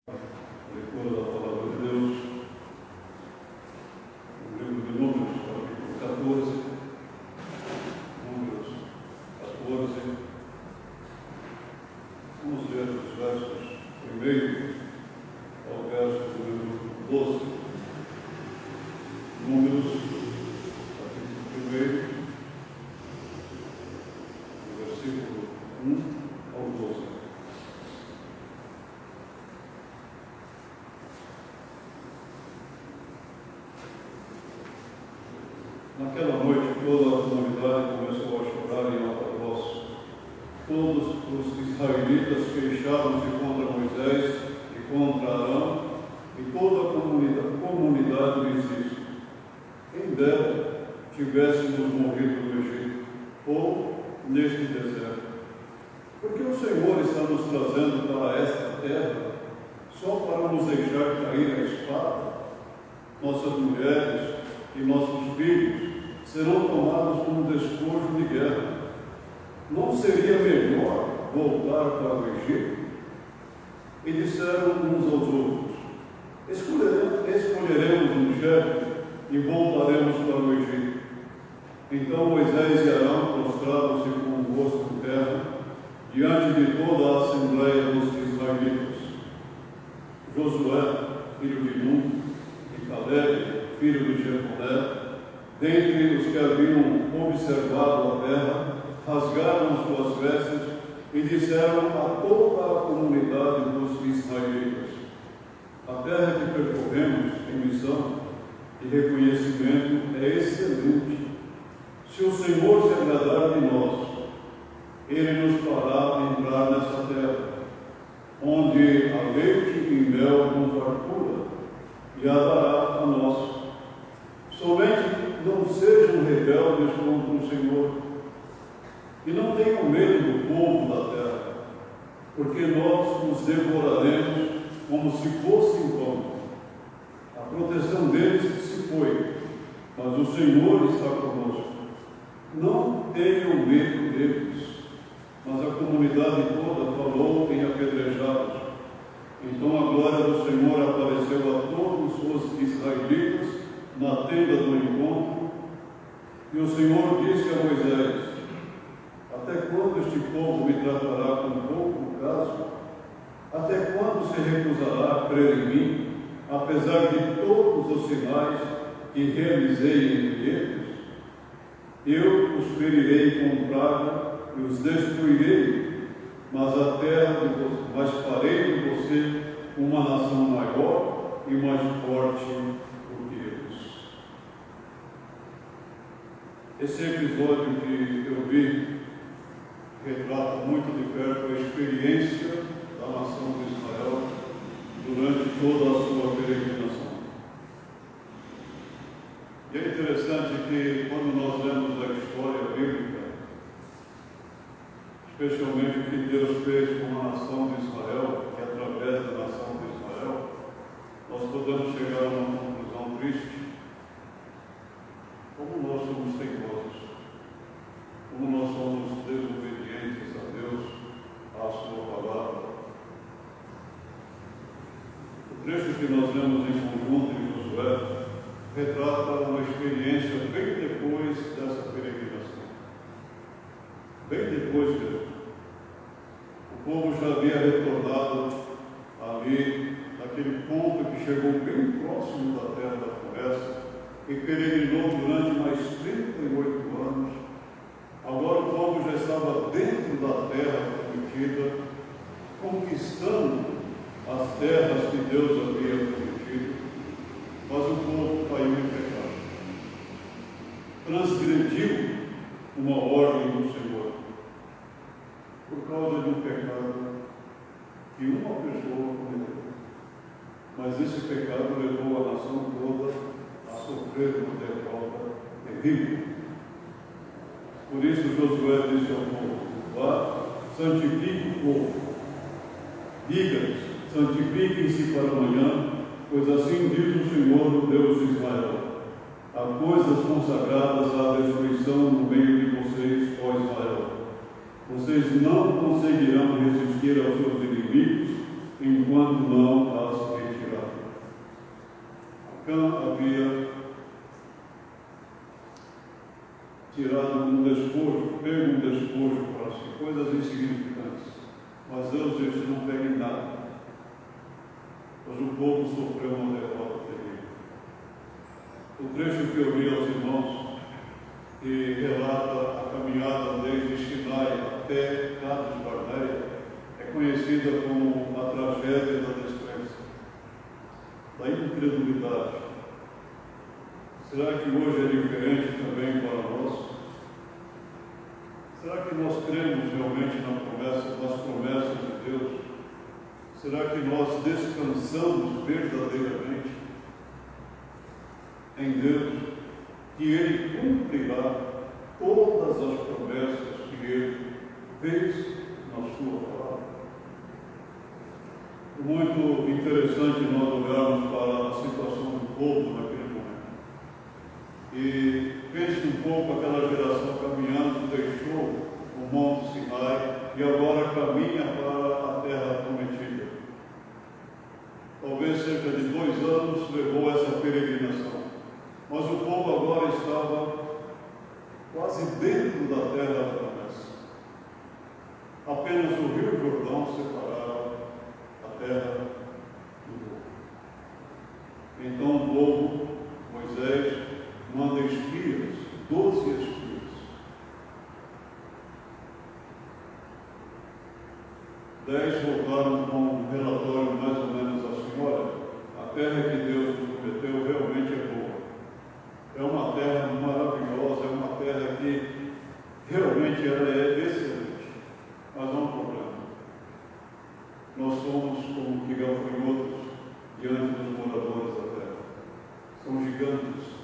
Leitura da Palavra de Deus, no livro de Números, capítulo 14, Números 14, vamos ver os versos 1 ao verso número 12. Números, capítulo 1, versículo 1 ao 12. Naquela noite, toda a comunidade começou a chorar em alta voz. Todos os israelitas queixaram-se contra Moisés e contra Arão, e toda a comunidade lhes disse: quem dera tivéssemos morrido no Egito, ou neste deserto. Porque o Senhor está nos trazendo para esta terra, só para nos deixar cair a espada? Nossas mulheres e nossos filhos serão tomados como despojo de guerra. Não seria melhor voltar para o Egito? E disseram uns aos outros: escolheremos um chefe e voltaremos para o Egito. Então Moisés e Arão prostraram-se com o rosto em terra, diante de toda a assembleia dos israelitas. Josué, filho de Nun, e Caleb, filho de Jefoné, dentre os que haviam observado a terra, rasgaram suas vestes e disseram a toda a comunidade dos israelitas: a terra que percorremos em missão e reconhecimento é excelente. Se o Senhor se agradar de nós, Ele nos fará entrar nessa terra, onde há leite e mel com fartura, e a dará a nós. Somente não sejam rebeldes contra o Senhor, e não tenham medo do povo da terra, porque nós nos devoraremos como se fosse em vão. A proteção deles se foi, mas o Senhor está conosco. Não tenham medo deles. Mas a comunidade toda falou em apedrejá-los. Então a glória do Senhor apareceu a todos os israelitas na tenda do encontro, e o Senhor disse a Moisés: até quando este povo me tratará com pouco caso? Até quando se recusará a crer em mim, apesar de todos os sinais que realizei entre eles? Eu os ferirei com praga e os destruirei, mas farei de você uma nação maior e mais forte do que eles. Esse episódio que eu vi retrata muito de perto a experiência da nação de Israel durante toda a sua peregrinação. E é interessante que quando nós lemos a história bíblica, especialmente o que Deus fez com a nação de Israel, que através da nação de Israel, nós podemos chegar a uma conclusão triste. Como nós somos teimosos, como nós somos desobedientes a Deus, à sua palavra. O trecho que nós lemos em conjunto em Josué retrata uma experiência bem depois dessa peregrinação. Bem depois dele. O povo já havia retornado ali, naquele ponto que chegou bem próximo da terra da promessa, e peregrinou durante mais 38 anos. Agora o povo já estava dentro da terra prometida, conquistando as terras que Deus havia prometido, mas o povo caiu em pecado. Transgrediu uma ordem do Senhor, por causa de um pecado que uma pessoa cometeu. Mas esse pecado levou a nação toda a sofrer uma derrota terrível. Por isso Josué disse ao povo: vá, santifique o povo. Diga-lhes: santifiquem-se para amanhã, pois assim diz o Senhor, o Deus de Israel: há coisas consagradas à destruição no meio de vocês, ó Israel. Vocês não conseguirão resistir aos seus inimigos enquanto não Cã havia tirado um despojo, pego um despojo para si, coisas insignificantes. Mas Deus disse: não pegue nada, pois o povo sofreu uma derrota terrível. O trecho que eu li aos irmãos, que relata a caminhada desde Sinai até Cades Barneia, é conhecida como a tragédia da descrença, da incredulidade. Será que hoje é diferente também para nós? Será que nós cremos realmente nas promessas de Deus? Será que nós descansamos verdadeiramente em Deus, que Ele cumprirá todas as promessas que Ele fez na sua palavra? Muito interessante nós olharmos para a situação do povo naquele momento. E pense um pouco aquela geração caminhando, deixou o Monte Sinai e agora caminha para a terra prometida. Talvez cerca de 2 anos levou essa peregrinação, mas o povo agora estava quase dentro da terra da promessa. Apenas o Rio Jordão separava a terra do povo. Então o povo, Moisés, manda espias, 12 espias. Dez voltaram com um relatório mais ou menos assim: olha, a terra que Deus nos prometeu realmente é boa. É uma terra maravilhosa, é uma terra que realmente ela é excelente. Mas há um problema. Nós somos como que gafanhotos diante dos moradores da terra. São gigantes.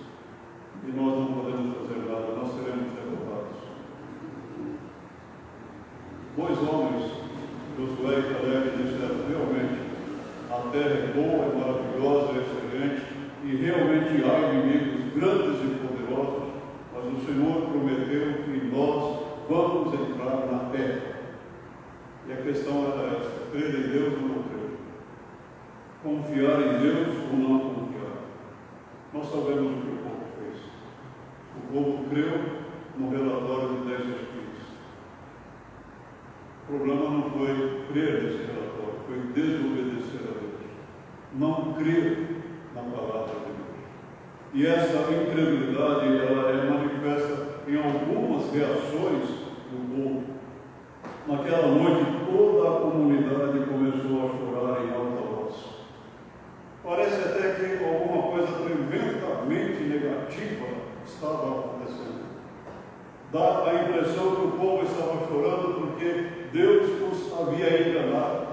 E nós não podemos fazer nada, nós seremos derrotados. 2 homens, Josué e Caleb, disseram: realmente, a terra é boa, é maravilhosa, é excelente, e realmente há inimigos grandes e poderosos, mas o Senhor prometeu que nós vamos entrar na terra. E a questão era essa: crer em Deus ou não crer? Confiar em Deus ou não confiar? Nós sabemos o que o povo fez. O povo creu no relatório de 10 espias. O problema não foi crer nesse relatório, foi desobedecer a Deus. Não crer na palavra de Deus. E essa incredulidade, ela é manifesta em algumas reações do povo. Naquela noite, toda a comunidade começou a chorar em alta voz. Parece até que alguma coisa tremendamente negativa estava acontecendo. Dá a impressão que o povo estava chorando porque Deus os havia enganado.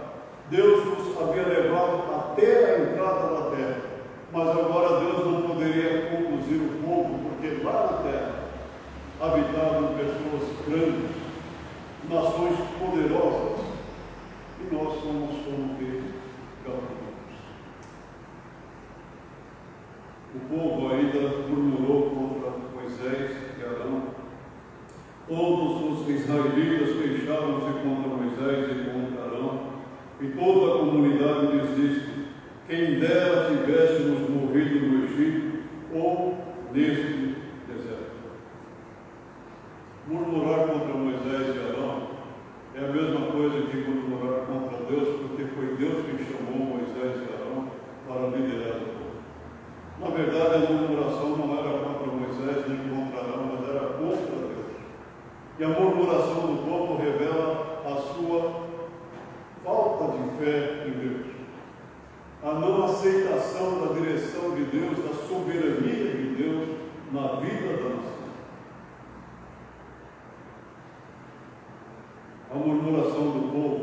Deus os havia levado até a entrada da terra. Mas agora Deus não poderia conduzir o povo, porque lá na terra habitavam pessoas grandes, nações poderosas, e nós somos como que gafanhotos. O povo ainda murmurou contra Moisés e Arão. Todos os israelitas queixaram-se contra Moisés e contra Arão, e toda a comunidade lhes disse: quem dera tivéssemos morrido no Egito ou neste deserto. Murmurar contra Moisés e Arão é a mesma coisa que murmurar contra Deus, porque foi Deus que chamou Moisés e Arão para liderar o povo. Na verdade, a murmuração não era contra Moisés nem contra Arão, mas era contra Deus. E a murmuração do povo revela a sua falta de fé em Deus, a não aceitação da direção de Deus, da soberania de Deus na vida da nação. A murmuração do povo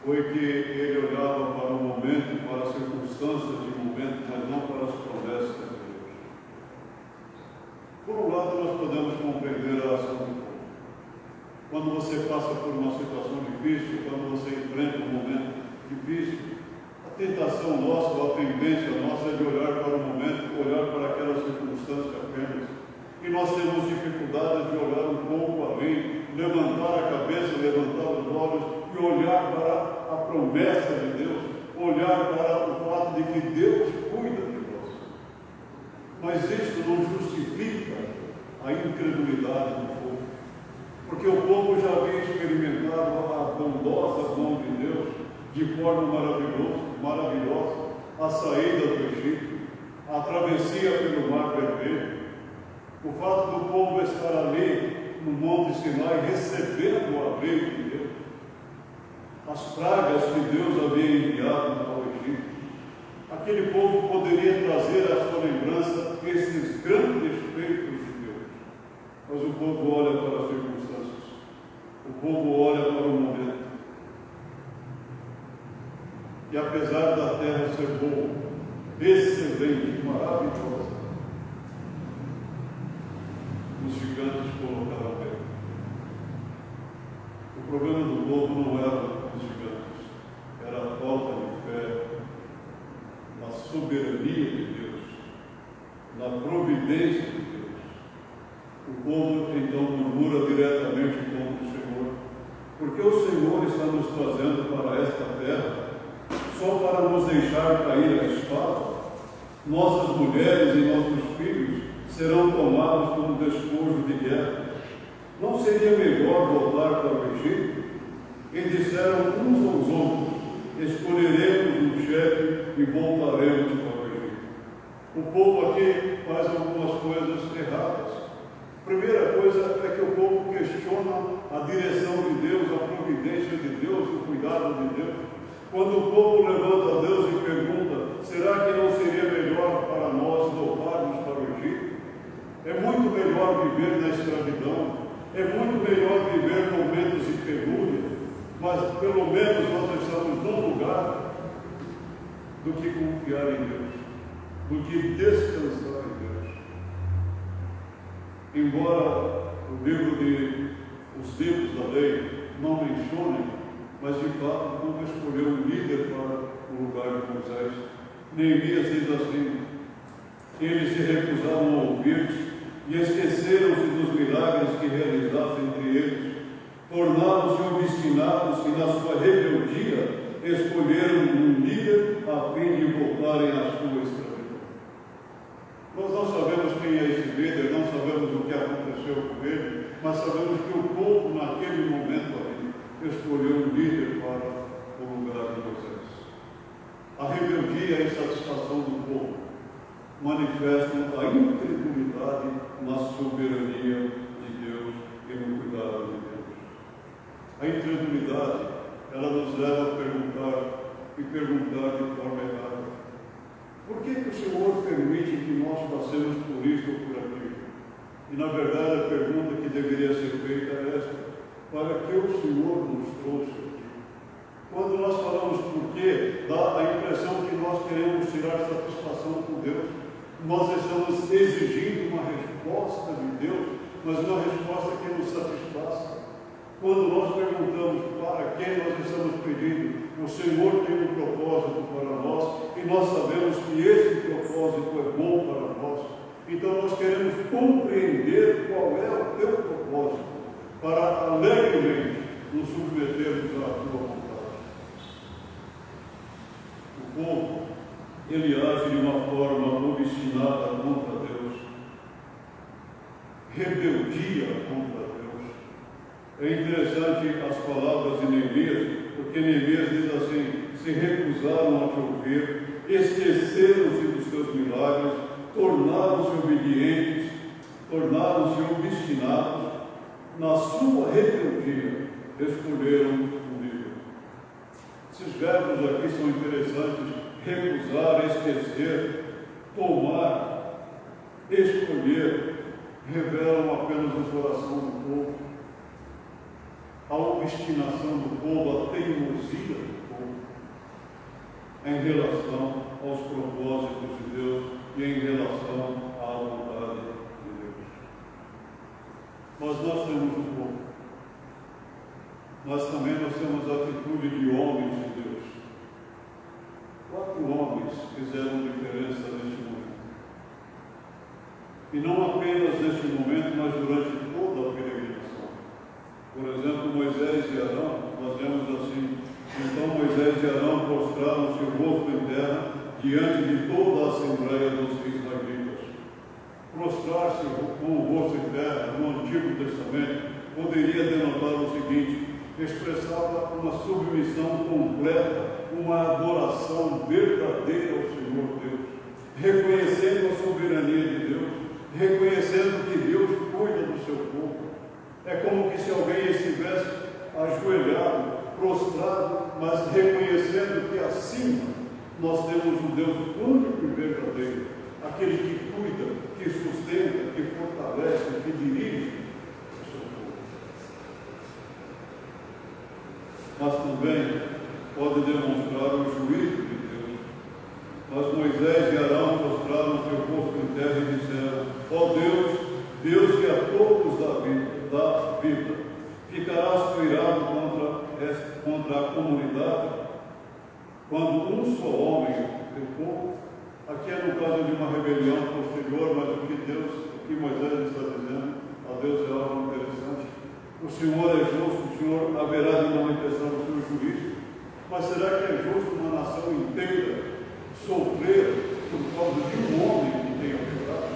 foi que ele olhava para o momento, para as circunstâncias de momento, mas não para as promessas de Deus. Por um lado, nós podemos compreender a ação do povo. Quando você passa por uma situação difícil, quando você enfrenta um momento difícil, a tentação nossa, ou a tendência nossa é de olhar para o momento, olhar para aquela circunstância apenas. E nós temos dificuldade de olhar um pouco além, levantar a cabeça, levantar os olhos e olhar para a promessa de Deus, olhar para o fato de que Deus cuida de nós. Mas isso não justifica a incredulidade do povo, porque o povo já havia experimentado a bondosa mão de Deus de forma maravilhosa, a saída do Egito, a travessia pelo Mar Vermelho, o fato do povo estar ali no Monte Sinai recebendo a lei de Deus, as pragas que Deus havia enviado ao Egito. Aquele povo poderia trazer à sua lembrança esses grandes feitos de Deus. Mas o povo olha para as circunstâncias, o povo olha para o momento. E apesar da terra ser boa, excelente, maravilhosa, os gigantes colocaram bem. O problema do povo não era os gigantes, era a falta de fé na soberania de Deus, na providência de Deus. O povo então murmura diretamente contra o Senhor, porque o Senhor está nos trazendo para esta terra só para nos deixar cair a espada. Nossas mulheres e nossos filhos serão tomados como despojo de guerra. Não seria melhor voltar para o Egito? E disseram uns aos outros: escolheremos um chefe e voltaremos para o Egito. O povo aqui faz algumas coisas erradas. Primeira coisa é que o povo questiona a direção de Deus, a providência de Deus, o cuidado de Deus. Quando o povo levanta a Deus e pergunta: será que não seria melhor para nós voltarmos para o Egito? É muito melhor viver na escravidão, é muito melhor viver momentos de penúria, mas pelo menos nós estamos num lugar, do que confiar em Deus, do que descansar em Deus. Embora o livro os livros da lei não mencionem, mas de fato o povo escolheu um líder para o lugar de Moisés. Neemias diz assim: eles se recusaram a ouvir e esqueceram-se dos milagres que realizasse entre eles. Tornaram-se obstinados e na sua rebeldia escolheram um líder a fim de voltarem à sua escravidão. Nós não sabemos quem é esse líder, não sabemos o que aconteceu com ele, mas sabemos que o povo naquele momento ali escolheu um líder para o lugar de Moisés. A rebeldia e a insatisfação do povo manifestam a incredulidade na soberania de Deus e no cuidado de Deus. A incredulidade, ela nos leva a perguntar de forma errada: por que o Senhor permite que nós passemos por isso ou por aquilo? E na verdade a pergunta que deveria ser feita é esta: para que o Senhor nos trouxe aqui? Quando nós falamos por quê, dá a impressão que nós queremos tirar satisfação com Deus. Nós estamos exigindo uma resposta de Deus, mas uma resposta que nos satisfaça. Quando nós perguntamos para quem nós estamos pedindo, o Senhor tem um propósito para nós e nós sabemos que esse propósito é bom para nós. Então nós queremos compreender qual é o teu propósito para alegremente nos submetermos à tua vontade. O povo, ele age de uma forma obstinada contra Deus, rebeldia contra Deus. É interessante as palavras de Neemias, porque Neemias diz assim: se recusaram a te ouvir, esqueceram-se dos teus milagres, tornaram-se obedientes, tornaram-se obstinados, na sua rebeldia escolheram um líder. Esses verbos aqui são interessantes: recusar, esquecer, tomar, escolher, revelam apenas o coração do povo, a obstinação do povo, a teimosia do povo em relação aos propósitos de Deus e em relação à vontade de Deus. Mas nós temos um povo, mas também nós temos a atitude de homens de Deus. 4 homens fizeram diferença neste momento. E não apenas neste momento, mas durante toda a peregrinação. Por exemplo, Moisés e Arão, nós vemos assim: então Moisés e Arão prostraram-se o rosto em terra diante de toda a assembleia dos israelitas. Prostrar-se com o rosto em terra no Antigo Testamento poderia denotar o seguinte: expressava uma submissão completa, uma adoração verdadeira ao Senhor Deus, reconhecendo a soberania de Deus, reconhecendo que Deus cuida do seu povo. É como que se alguém estivesse ajoelhado, prostrado, mas reconhecendo que acima nós temos um Deus único e verdadeiro, aquele que cuida, que sustenta, que fortalece, que dirige o seu povo. Mas também pode demonstrar o juízo de Deus. Mas Moisés e Arão prostraram seu rosto em terra e disseram: ó Deus, Deus que a todos dá vida, ficarás irado contra a comunidade, quando um só homem, teu povo? Aqui é no caso de uma rebelião posterior, mas o que Moisés está dizendo a Deus é algo interessante. O Senhor é justo, o Senhor haverá de manifestar o seu juízo. Mas será que é justo uma nação inteira sofrer por causa de um homem que tenha pecado?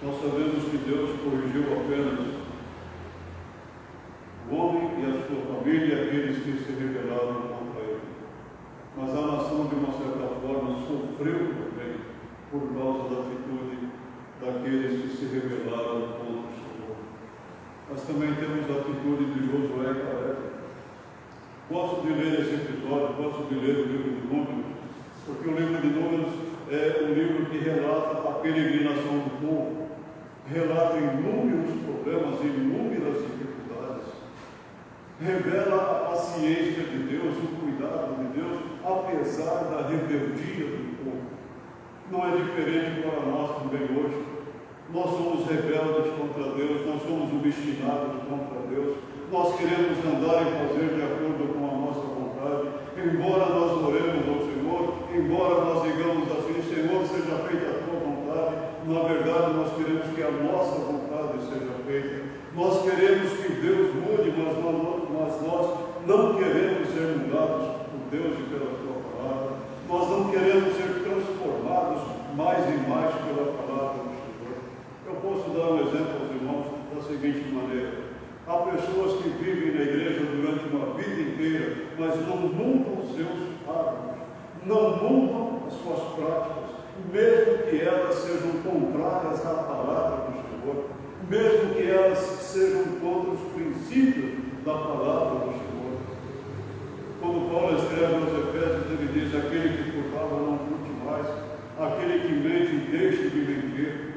Nós sabemos que Deus corrigiu apenas o homem e a sua família e aqueles que se rebelaram contra ele. Mas a nação, de uma certa forma, sofreu também por causa da atitude daqueles que se rebelaram contra o Senhor. Nós também temos a atitude de Josué e Caleb. Gosto de ler esse episódio, gosto de ler o livro de Números, porque o livro de Números é um livro que relata a peregrinação do povo, relata inúmeros problemas, inúmeras dificuldades, revela a paciência de Deus, o cuidado de Deus, apesar da rebeldia do povo. Não é diferente para nós também hoje. Nós somos rebeldes contra Deus, nós somos obstinados contra Deus, nós queremos andar e fazer de acordo com a nossa vontade, embora nós oremos ao Senhor, embora nós digamos assim: Senhor, seja feita a tua vontade. Na verdade, nós queremos que a nossa vontade seja feita. Nós queremos que Deus mude, mas nós não queremos ser mudados por Deus e pela sua palavra. Nós não queremos ser transformados mais e mais pela palavra do Senhor. Eu posso dar um exemplo aos irmãos da seguinte maneira: há pessoas que vivem na igreja durante uma vida inteira, mas não mudam os seus hábitos, não mudam as suas práticas, mesmo que elas sejam contrárias à palavra do Senhor, mesmo que elas sejam contra os princípios da palavra do Senhor. Quando Paulo escreve aos Efésios, ele diz: aquele que furtava não furte mais, aquele que mente deixe de mentir,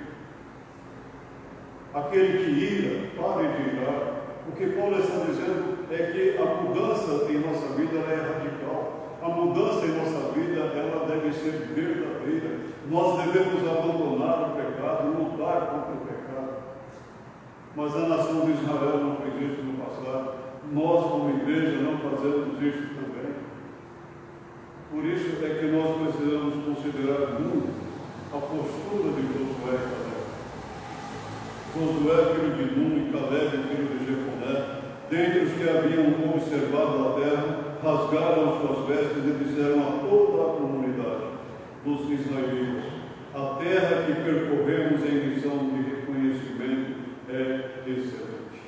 aquele que ira, pare de irar. O que Paulo está dizendo é que a mudança em nossa vida é radical. A mudança em nossa vida, ela deve ser verdadeira. Nós devemos abandonar o pecado, lutar contra o pecado. Mas a nação de Israel não fez isso no passado. Nós, como igreja, não fazemos isso também. Por isso é que nós precisamos considerar muito a postura de Josué e Caleb. Josué, filho de Nun, e Caleb, filho de Jefoné, dentre os que haviam observado a terra, rasgaram suas vestes e disseram a toda a comunidade dos israelitas: a terra que percorremos em missão de reconhecimento é excelente.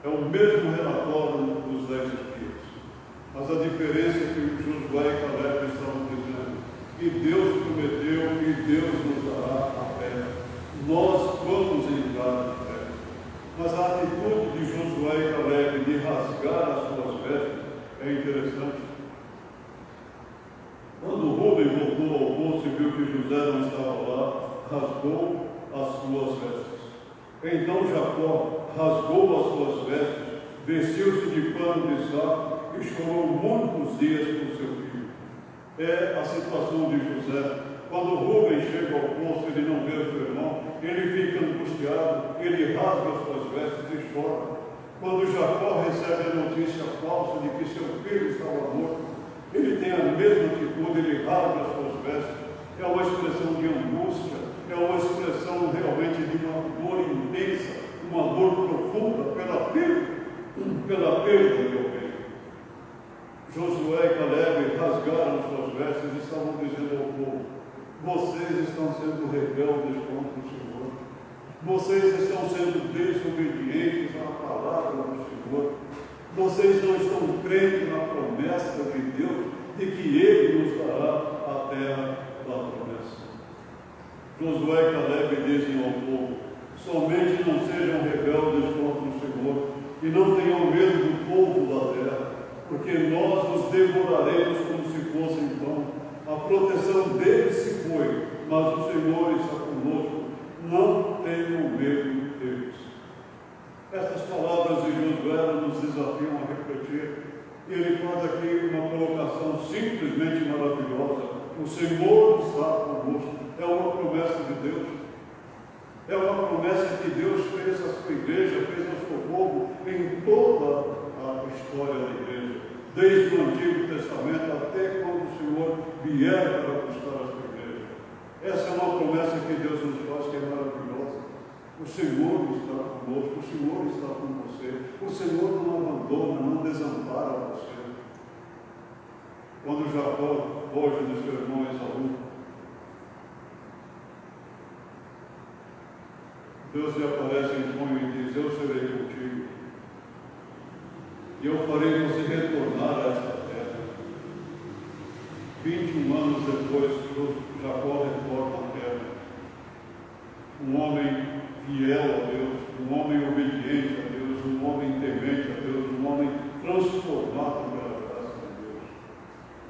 É o mesmo relatório dos 10 espias. Mas a diferença é que Josué e Caleb estavam dizendo: que Deus prometeu e Deus nos dará a terra. Nós vamos entrar na terra. Mas a atitude de Josué e Caleb de rasgar as suas vestes é interessante. Quando Rúben voltou ao poço e viu que José não estava lá, rasgou as suas vestes. Então Jacó rasgou as suas vestes, vestiu-se de pano de saco e chorou muitos dias por seu filho. É a situação de José. Quando Rúben chega ao poço, ele não vê o seu irmão, ele fica angustiado, ele rasga as suas vestes e chora. Quando Jacó recebe a notícia falsa de que seu filho estava morto, ele tem a mesma atitude, ele rasga as suas vestes. É uma expressão de angústia, é uma expressão realmente de uma dor intensa, uma dor profunda pela perda de alguém. Josué e Caleb rasgaram suas vestes, estavam dizendo ao povo: vocês estão sendo rebeldes contra o Senhor. Vocês estão sendo desobedientes à palavra do Senhor. Vocês não estão crendo na promessa de Deus de que Ele nos dará a terra da promessa. Josué e Caleb dizem ao povo: somente não sejam rebeldes contra o Senhor e não tenham medo do povo da terra, porque nós os devoraremos como se fossem pão. A proteção deles se foi, mas o Senhor está conosco. Não tenham medo deles. Estas palavras de Josué nos desafiam a refletir. E ele faz aqui uma colocação simplesmente maravilhosa: o Senhor está conosco. É uma promessa de Deus. É uma promessa que Deus fez à sua igreja, fez ao seu povo em toda a história da igreja, desde o Antigo Testamento até quando o Senhor vier para buscar a sua igreja. Essa é uma promessa que Deus nos faz, que é maravilhosa. O Senhor está conosco, o Senhor está com você, o Senhor não abandona, não desampara você. Quando Jacó foge do seu irmão Esaú, Deus lhe aparece em sonho e diz: eu serei contigo, e eu farei você retornar a esta terra. 21 anos depois, Jacó retorna à terra. Um homem fiel a Deus, um homem obediente a Deus, um homem temente a Deus, um homem transformado pela graça de Deus.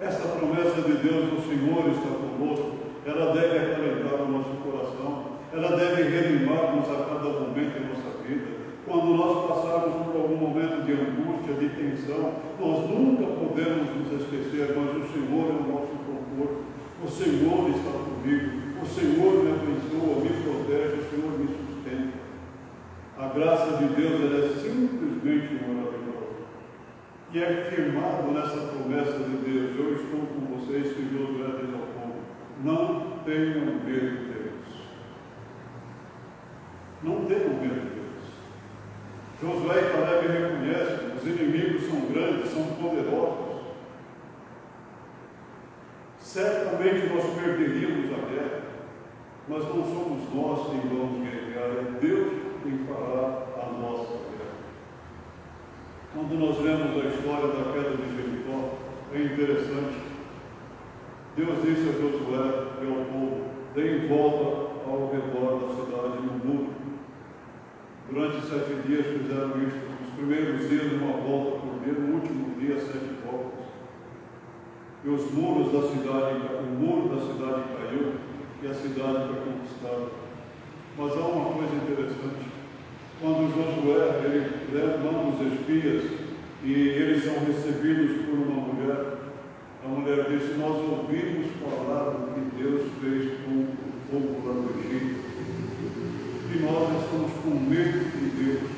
Esta promessa de Deus, o Senhor está conosco, ela deve acalentar o nosso coração. Ela deve reanimar-nos a cada momento em nossa vida. Quando nós passarmos por algum momento de angústia, de tensão, nós nunca podemos nos esquecer, mas o Senhor é o nosso conforto. O Senhor está comigo. O Senhor me abençoa, me protege, o Senhor me sustenta. A graça de Deus ela é simplesmente maravilhosa. E é firmado nessa promessa de Deus: eu estou com vocês, que Deus diz ao povo: não tenham medo deles. Não tenham medo deles. Josué e Caleb reconhecem: os inimigos são grandes, são poderosos. Certamente nós perderíamos a guerra, mas não somos nós quem vamos guerrear, é Deus quem fará a nossa guerra. Quando nós lemos a história da queda de Jericó, é interessante. Deus disse a Josué e ao povo: deem volta ao redor da cidade no muro. Durante 7 dias fizeram isso. Os primeiros dias, uma volta por dia, no último dia, 7 voltas. E os muros da cidade, o muro da cidade caiu e a cidade foi conquistada. Mas há uma coisa interessante. Quando Josué ele manda os espias e eles são recebidos por uma mulher, a mulher disse: nós ouvimos falar do que Deus fez com o povo lá do Egito. E nós estamos com medo de Deus.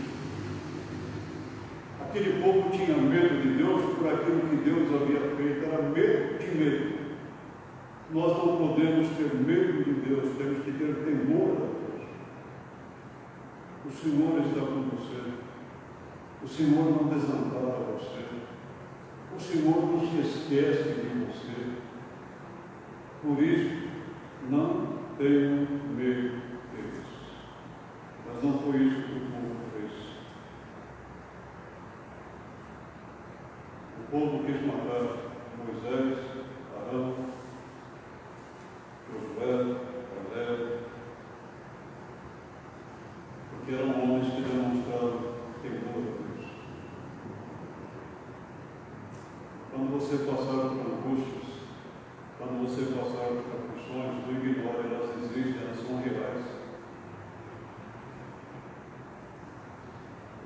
Aquele povo tinha medo de Deus por aquilo que Deus havia feito, era medo de medo. Nós não podemos ter medo de Deus, temos que ter temor a Deus. O Senhor está com você. O Senhor não desampara você. O Senhor não se esquece de você. Por isso, não tenham medo deles. Mas não foi isso que o povo fez. O povo quis matar Moisés, Arão, Josué, Caleb, porque eram homens que demonstraram temor a Deus. Quando você passar por angústias, quando você passar por aflições, não ignore, elas existem, elas são reais.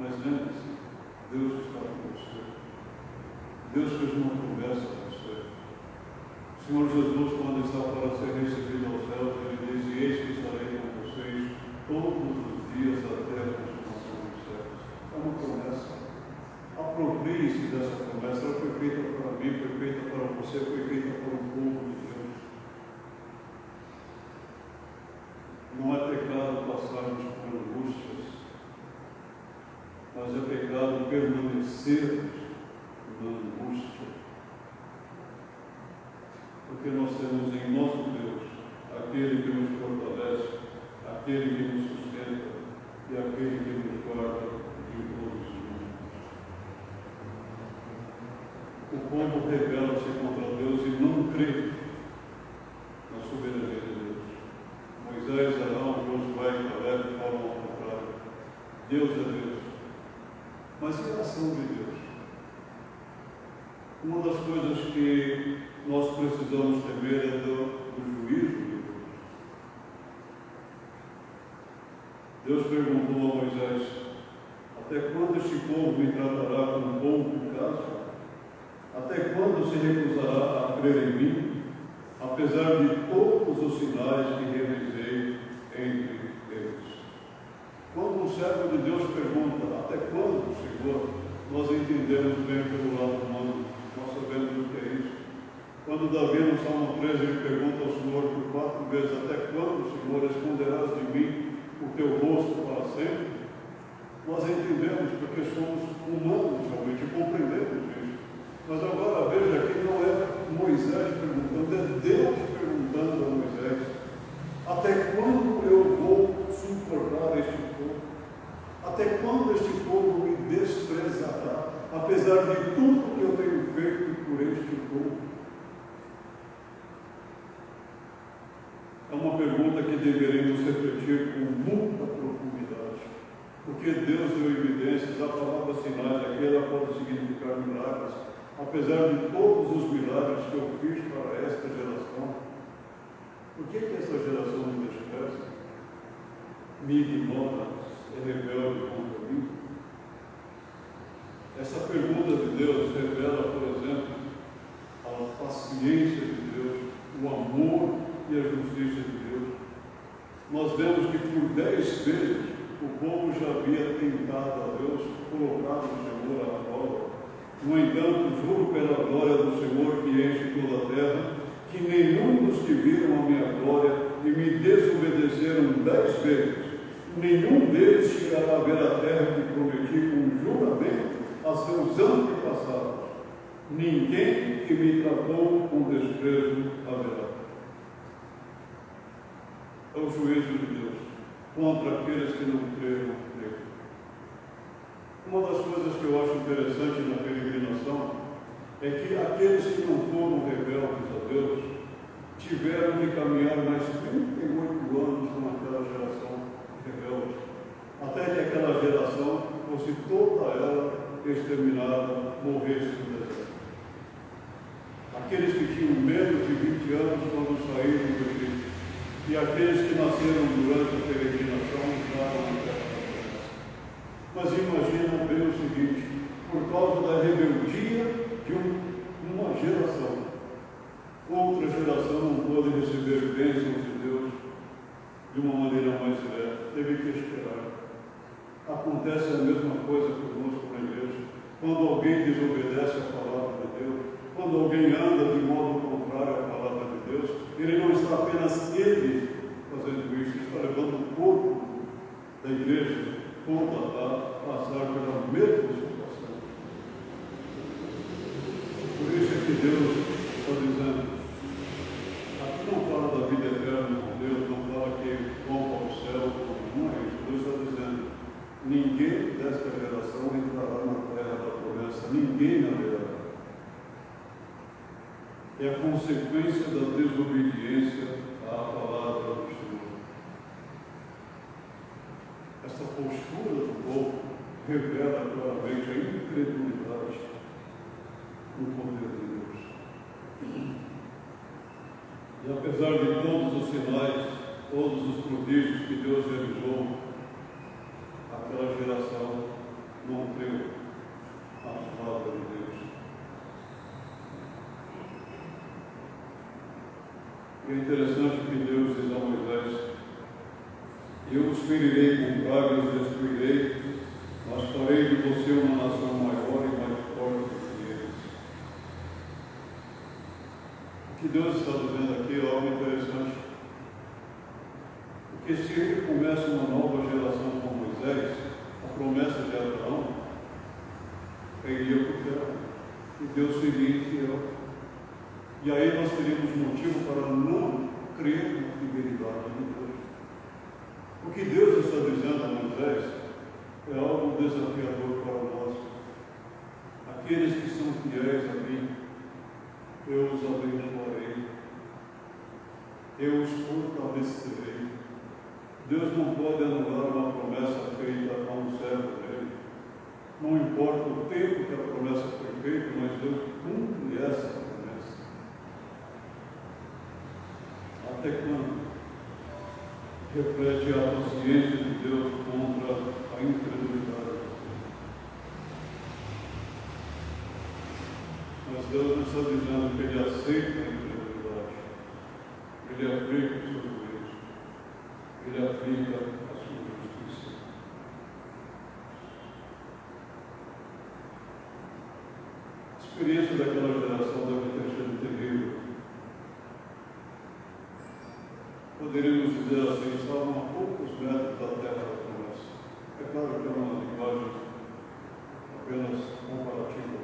Mas lembre-se, Deus está com você. Deus fez uma promessa a você. O Senhor Jesus, quando está para ser recebido aos céus, ele diz: eis que estarei com vocês todos os dias até a consumação dos séculos. É uma promessa. Aproprie-se dessa promessa. Ela foi feita para mim, foi feita para você, foi feita para o povo de Deus. Não é pecado passarmos por angústias, mas é pecado permanecermos na angústia. porque nós temos em nosso Deus aquele que nos fortalece, aquele que nos sustenta e aquele que nos guarda de todos os inimigos. O povo rebela-se contra Deus e não crê na soberania de Deus. Moisés, Arão, Josué e Caleb falam ao contrário. Deus é Deus. Mas e a ação de Deus? Uma das coisas que nós precisamos temer é do juízo de Deus. Deus perguntou a Moisés: até quando este povo me tratará como bom por caso? Até quando se recusará a crer em mim, apesar de todos os sinais que realizei entre eles? Quando um servo de Deus pergunta: até quando, Senhor? Nós entendemos bem pelo lado humano, nós sabemos o que é isso. Quando Davi, no Salmo 13, ele pergunta ao Senhor por 4 vezes: até quando, Senhor, esconderás de mim o teu rosto para sempre? Nós entendemos porque somos humanos, realmente, compreendemos isso. Mas agora veja que não é Moisés perguntando, é Deus perguntando a Moisés: até quando eu vou suportar este povo? Até quando este povo me desprezará, apesar de tudo que eu tenho feito por este povo? É uma pergunta que deveremos refletir com muita profundidade, porque Deus deu evidências, a palavra sinais aqui, ela pode significar milagres, apesar de todos os milagres que eu fiz para esta geração. Por que essa geração me despreza? Me ignora, é rebelde contra mim? Essa pergunta de Deus revela, por exemplo, a paciência de Deus, o amor e a justiça de Deus. Nós vemos que por 10 vezes o povo já havia tentado a Deus, colocado o Senhor à prova. No entanto, juro pela glória do Senhor que enche toda a terra, que nenhum dos que viram a minha glória e me desobedeceram 10 vezes, nenhum deles chegará a ver a terra que prometi com juramento a seus antepassados. Ninguém que me tratou com desprezo haverá. É o juízo de Deus contra aqueles que não creram nele. Uma das coisas que eu acho interessante na peregrinação é que aqueles que não foram rebeldes a Deus tiveram que caminhar mais 38 anos com aquela geração rebelde, até que aquela geração fosse toda ela exterminada, morresse no deserto. Aqueles que tinham menos de 20 anos quando saíram do Egito, e aqueles que nasceram durante a peregrinação entraram na terra da promessa. Mas imagina bem o seguinte: por causa da rebeldia de uma geração, outra geração não pôde receber bênçãos de Deus de uma maneira mais direta, teve que esperar. Acontece a mesma coisa conosco na igreja. Quando alguém desobedece a palavra de Deus, quando alguém anda de modo contrário à palavra de Deus, ele não está apenas ele fazendo isso, ele está levando o corpo da igreja toda a passar pela mesma situação. Por isso é que Deus está dizendo, aqui não fala da vida eterna com Deus, não fala que vão ao céu, não é isso. Deus está dizendo, ninguém desta geração entrará na terra da promessa, ninguém na verá. É a consequência da desobediência à palavra do Senhor. Essa postura do povo revela claramente a incredulidade no poder de Deus. E apesar de todos os sinais, todos os prodígios que Deus realizou, aquela geração não creu na palavra de Deus. E é interessante que Deus diz a Moisés: eu os ferirei com pragas, os destruirei, mas farei de você uma nação maior e mais forte do que eles. O que Deus está dizendo aqui é algo interessante. Porque se ele começa uma nova geração com Moisés, a promessa de Abraão, ele ia para o céu. E Deus seria infiel. E aí nós teríamos motivo para não crer na fidelidade de Deus. O que Deus está dizendo a Moisés é algo desafiador para nós. Aqueles que são fiéis a mim, eu os abençoarei, eu os fortalecerei. Deus não pode anular uma promessa feita a um servo dele. Não importa o tempo que a promessa foi feita, mas Deus cumpre essa promessa. Até quando? Reflete a paciência de Deus contra a incredulidade. Mas Deus não está dizendo que Ele aceita a incredulidade. Ele aplica o seu juízo. Ele aplica a sua justiça. A experiência daquela geração deve ter sido terrível. Poderíamos dizer assim, estavam a poucos metros da terra da promessa. É claro que é uma linguagem apenas comparativa,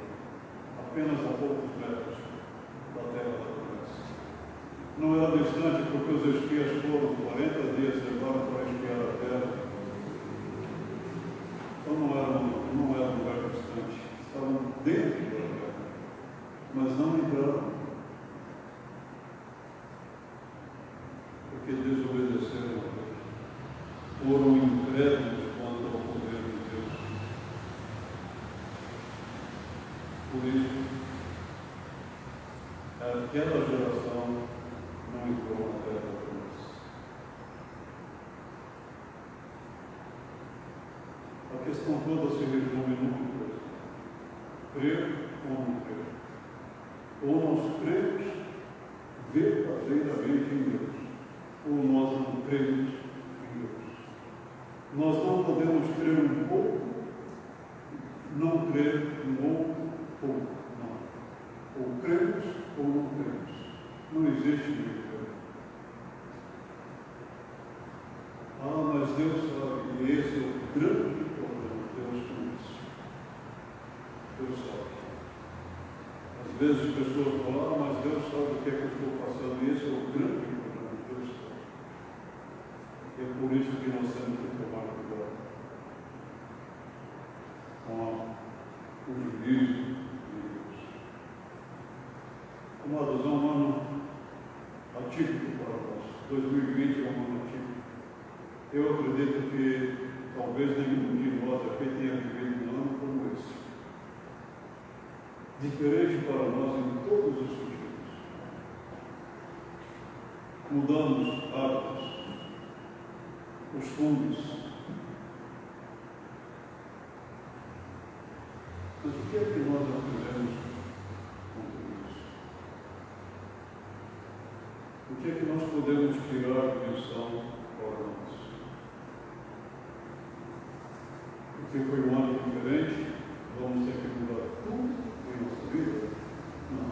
apenas a poucos metros da terra da promessa. Não era distante porque os espias foram 40 dias levaram para espiar a terra. Então não era um lugar distante, estavam dentro da terra, mas não entraram. Porque desobedeceram a Deus, foram incrédulos quanto ao poder de Deus. Por isso, aquela geração não entrou na terra da promessa. A questão toda se resume numa coisa: crer ou não crer. Ou nós cremos verdadeiramente em Deus, ou nós não cremos em Deus. Nós não podemos crer um pouco, não crer um outro pouco, não. Ou cremos ou não cremos. Não existe meio termo. Mas Deus sabe, e esse é o grande problema de Deus com isso. Deus sabe. Às vezes as pessoas falam, mas Deus sabe o que é que eu estou passando, e esse é o grande problema de Deus. É por isso que nós temos que tomar cuidado com o juízo de Deus. Amados, é um ano atípico para nós. 2020 é um ano atípico. Eu acredito que talvez nenhum de nós aqui tenha vivido um ano como esse. Diferente para nós em todos os sentidos. Mudamos hábitos, costumes. Mas o que é que nós aprendemos com tudo isso? O que é que nós podemos tirar de lição para nós? Porque foi um ano diferente, vamos ter que mudar tudo em nossa vida? Não.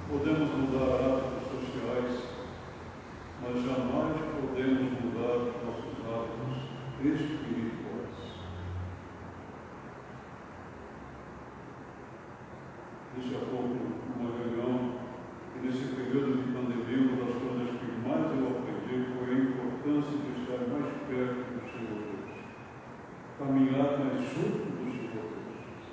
Podemos mudar hábitos sociais, mas jamais podemos mudar nossos hábitos espirituais. Disse há pouco numa reunião que nesse período de pandemia uma das coisas que mais eu aprendi foi a importância de estar mais perto do Senhor Deus, caminhar mais junto do Senhor Deus.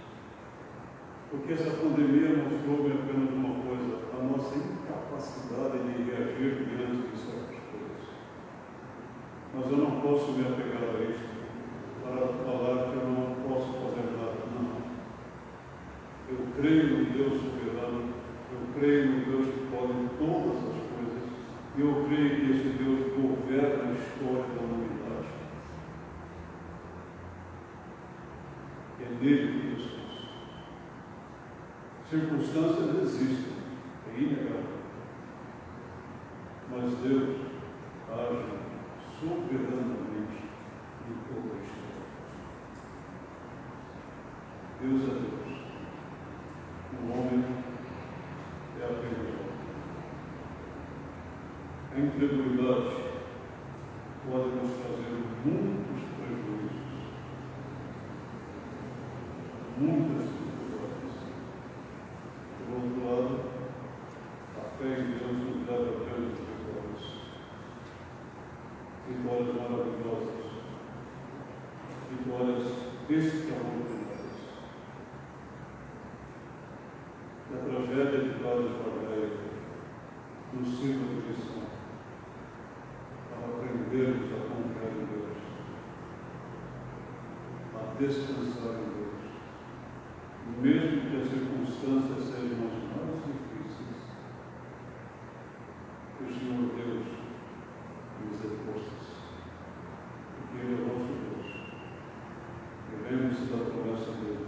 Porque essa pandemia mostrou-me apenas uma coisa: a nossa incapacidade de reagir diante de certas coisas. Mas eu não posso me apegar a isso para falar que eu não posso fazer nada. Não. Eu creio no Deus soberano, eu creio no Deus que pode todas as coisas, e eu creio que esse Deus governa a história da humanidade. É nele que estamos. Circunstâncias existem, é inegável. Mas Deus age soberanamente em toda a história. Deus é Deus. O homem é apenas homem. A incredulidade pode nos trazer muitos prejuízos, muitas dificuldades. Por outro lado, vitórias maravilhosas, vitórias extraordinárias. Que a tragédia de Cláudio Barbeiro nos sirva de lição para aprendermos a confiar em Deus, a descansar em Deus, mesmo que as circunstâncias sejam as mais difíceis. Que o Senhor Deus nos dê forças, porque Ele é o nosso Deus. Lembre-se da promessa dele.